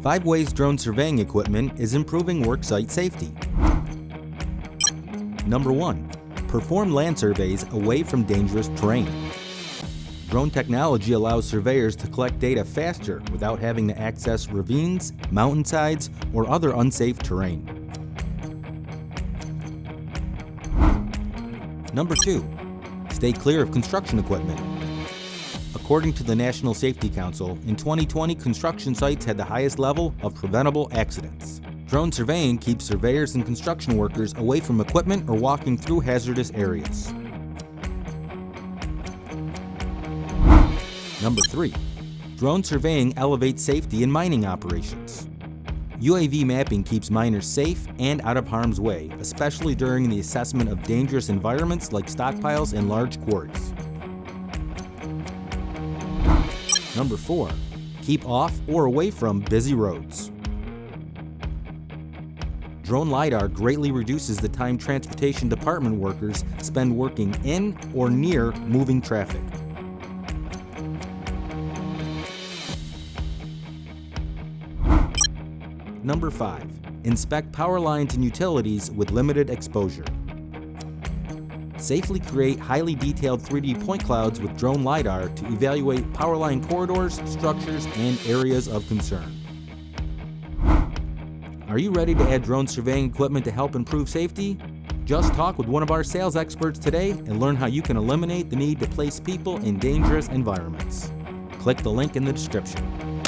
5 ways drone surveying equipment is improving worksite safety. Number 1. Perform land surveys away from dangerous terrain. Drone technology allows surveyors to collect data faster without having to access ravines, mountainsides, or other unsafe terrain. Number 2. Stay clear of construction equipment. According to the National Safety Council, in 2020, construction sites had the highest level of preventable accidents. Drone surveying keeps surveyors and construction workers away from equipment or walking through hazardous areas. Number 3. Drone surveying elevates safety in mining operations. UAV mapping keeps miners safe and out of harm's way, especially during the assessment of dangerous environments like stockpiles and large quarries. Number 4. Keep off or away from busy roads. Drone LiDAR greatly reduces the time transportation department workers spend working in or near moving traffic. Number 5. Inspect power lines and utilities with limited exposure. Safely create highly detailed 3D point clouds with drone LiDAR to evaluate power line corridors, structures, and areas of concern. Are you ready to add drone surveying equipment to help improve safety? Just talk with one of our sales experts today and learn how you can eliminate the need to place people in dangerous environments. Click the link in the description.